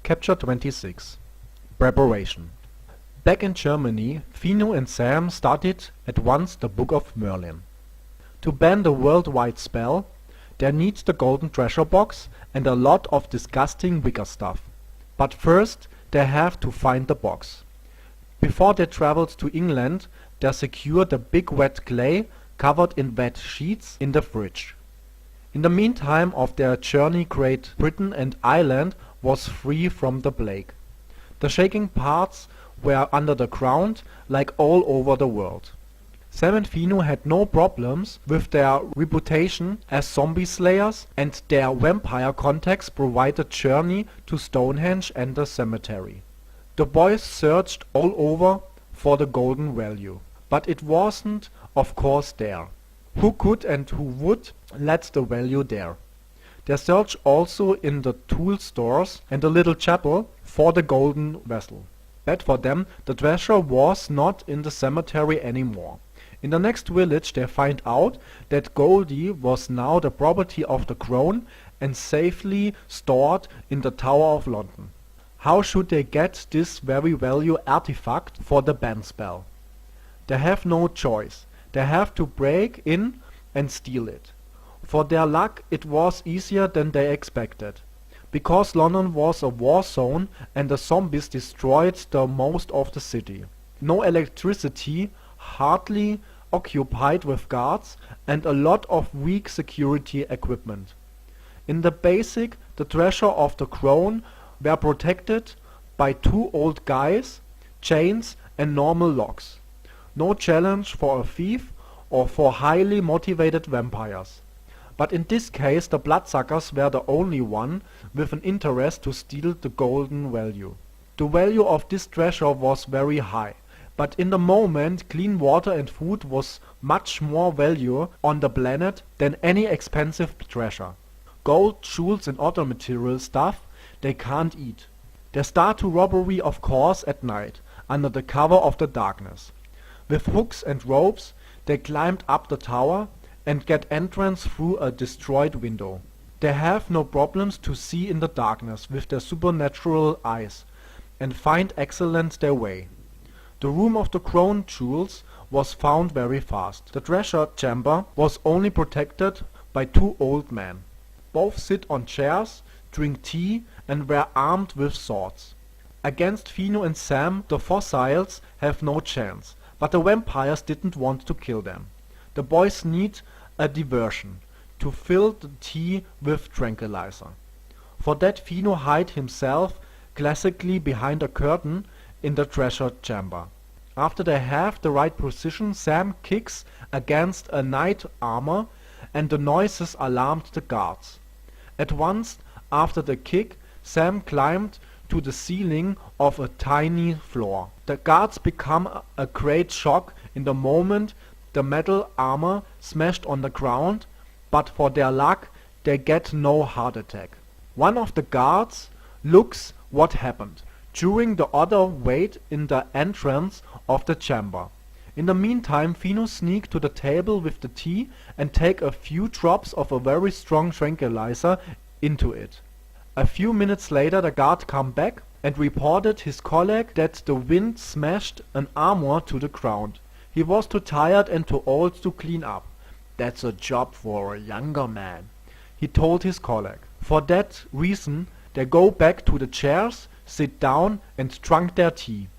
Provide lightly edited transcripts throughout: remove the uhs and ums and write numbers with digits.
Chapter 26 Preparation. Back in Germany, Fino and Sam studied at once the Book of Merlin. To ban the worldwide spell, there needs the golden treasure box and a lot of disgusting wicker stuff. But first they have to find the box. Before they traveled to England, they secured the big wet clay covered in wet sheets in the fridge. In the meantime of their journey, Great Britain and Ireland was free from the plague. The shaking parts were under the ground like all over the world. Sam and Fino had no problems with their reputation as zombie slayers, and their vampire contacts provided journey to Stonehenge and the cemetery. The boys searched all over for the golden value, but it wasn't of course there. Who could and who would let the value there? They searched also in the tool stores and the little chapel for the golden vessel. Bad for them, the treasure was not in the cemetery anymore. In the next village they find out that Goldie was now the property of the crown and safely stored in the Tower of London. How should they get this very value artifact for the ban spell? They have no choice. They have to break in and steal it. For their luck it was easier than they expected. Because London was a war zone and the zombies destroyed the most of the city. No electricity, hardly occupied with guards, and a lot of weak security equipment. In the basic, the treasure of the crown were protected by two old guys, chains and normal locks. No challenge for a thief or for highly motivated vampires. But in this case the bloodsuckers were the only one with an interest to steal the golden value. The value of this treasure was very high, but in the moment clean water and food was much more value on the planet than any expensive treasure. Gold, jewels and other material stuff they can't eat. They start to robbery of course at night, under the cover of the darkness. With hooks and ropes they climbed up the tower and get entrance through a destroyed window. They have no problems to see in the darkness with their supernatural eyes, and find excellent their way. The room of the crown jewels was found very fast. The treasure chamber was only protected by two old men. Both sit on chairs, drink tea and were armed with swords. Against Fino and Sam the fossils have no chance, but the vampires didn't want to kill them. The boys need a diversion, to fill the tea with tranquilizer. For that Fino hid himself classically behind a curtain in the treasure chamber. After they have the right position, Sam kicks against a knight armor and the noises alarmed the guards. At once after the kick, Sam climbed to the ceiling of a tiny floor. The guards become a great shock in the moment the metal armor smashed on the ground, but for their luck they get no heart attack. One of the guards looks what happened. During the other wait in the entrance of the chamber. In the meantime Fino sneak to the table with the tea and take a few drops of a very strong tranquilizer into it. A few minutes later the guard come back and reported his colleague that the wind smashed an armor to the ground. He was too tired and too old to clean up. That's a job for a younger man, he told his colleague. For that reason they go back to the chairs, sit down and drink their tea.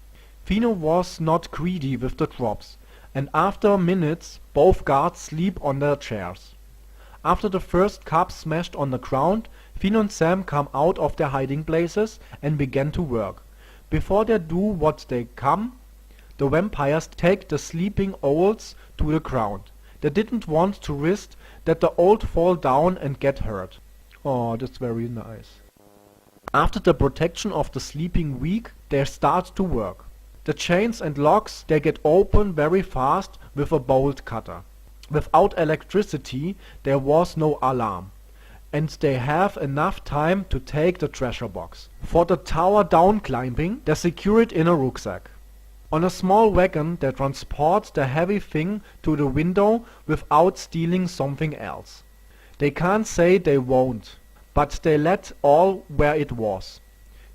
Fino was not greedy with the drops, and after minutes both guards sleep on their chairs. After the first cup smashed on the ground, Fino and Sam come out of their hiding places and begin to work. Before they do what they come, the vampires take the sleeping olds to the ground. They didn't want to risk that the old fall down and get hurt. Oh, that's very nice. After the protection of the sleeping weak, they start to work. The chains and locks they get open very fast with a bolt cutter. Without electricity there was no alarm, and they have enough time to take the treasure box. For the tower down climbing, they secure it in a rucksack. On a small wagon they transport the heavy thing to the window without stealing something else. They can't say they won't, but they let all where it was.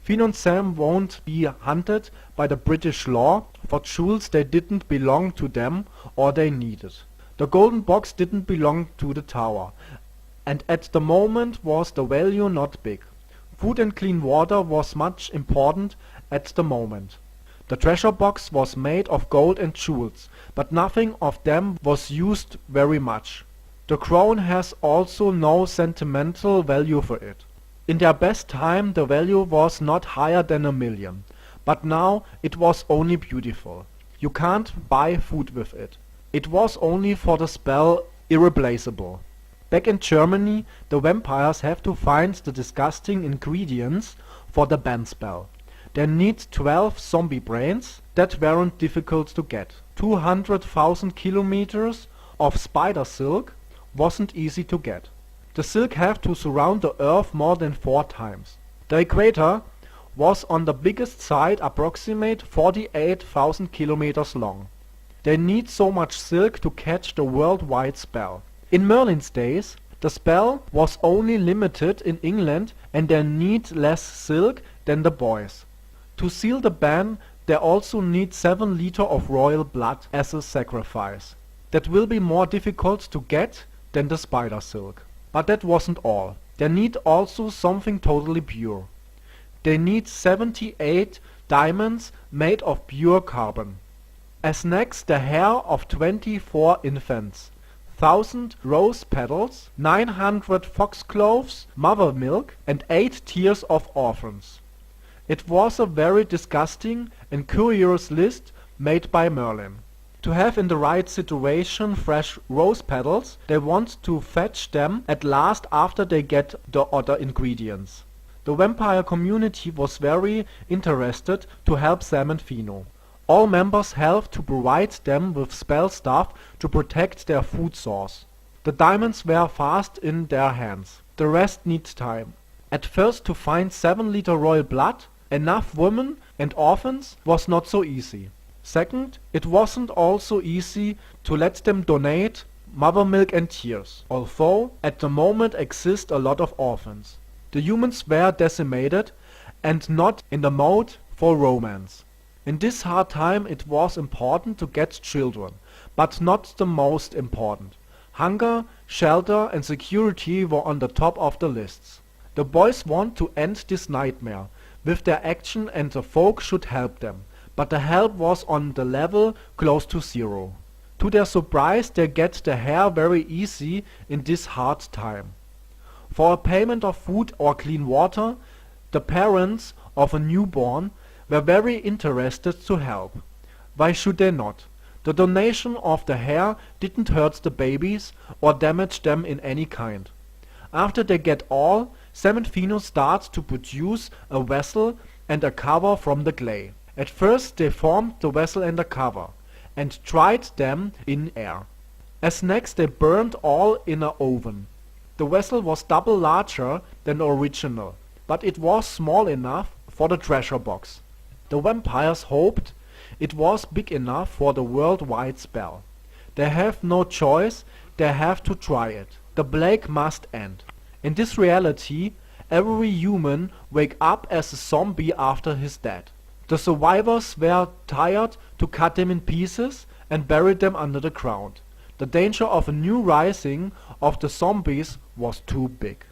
Fino and Sam won't be hunted by the British law for jewels they didn't belong to them or they needed. The golden box didn't belong to the tower, and at the moment was the value not big. Food and clean water was much important at the moment. The treasure box was made of gold and jewels, but nothing of them was used very much. The crown has also no sentimental value for it. In their best time the value was not higher than $1,000,000, but now it was only beautiful. You can't buy food with it. It was only for the spell irreplaceable. Back in Germany, the vampires have to find the disgusting ingredients for the ban spell. They need 12 zombie brains that weren't difficult to get. 200,000 kilometers of spider silk wasn't easy to get. The silk have to surround the earth more than 4 times. The equator was on the biggest side approximate 48,000 kilometers long. They need so much silk to catch the worldwide spell. In Merlin's days, the spell was only limited in England and they need less silk than the boys. To seal the ban, they also need 7 liters of royal blood as a sacrifice. That will be more difficult to get than the spider silk. But that wasn't all. They need also something totally pure. They need 78 diamonds made of pure carbon. As next the hair of 24 infants, 1,000 rose petals, 900 foxgloves, mother milk, and 8 tears of orphans. It was a very disgusting and curious list made by Merlin. To have in the right situation fresh rose petals, they want to fetch them at last after they get the other ingredients. The vampire community was very interested to help Sam and Fino. All members helped to provide them with spell stuff to protect their food source. The diamonds were fast in their hands. The rest needs time. At first to find 7-liter royal blood, enough women and orphans was not so easy. Second, it wasn't also easy to let them donate mother milk and tears, although at the moment exist a lot of orphans. The humans were decimated and not in the mode for romance. In this hard time it was important to get children, but not the most important. Hunger, shelter and security were on the top of the lists. The boys want to end this nightmare with their action and the folk should help them. But the help was on the level close to 0. To their surprise they get the hair very easy in this hard time. For a payment of food or clean water, the parents of a newborn were very interested to help. Why should they not? The donation of the hair didn't hurt the babies or damage them in any kind. After they get all, Sam and Fino start to produce a vessel and a cover from the clay. At first they formed the vessel and the cover, and dried them in air. As next they burned all in an oven. The vessel was double larger than the original, but it was small enough for the treasure box. The vampires hoped it was big enough for the worldwide spell. They have no choice, they have to try it. The plague must end. In this reality, every human wake up as a zombie after his death. The survivors were tired to cut them in pieces and bury them under the ground. The danger of a new rising of the zombies was too big.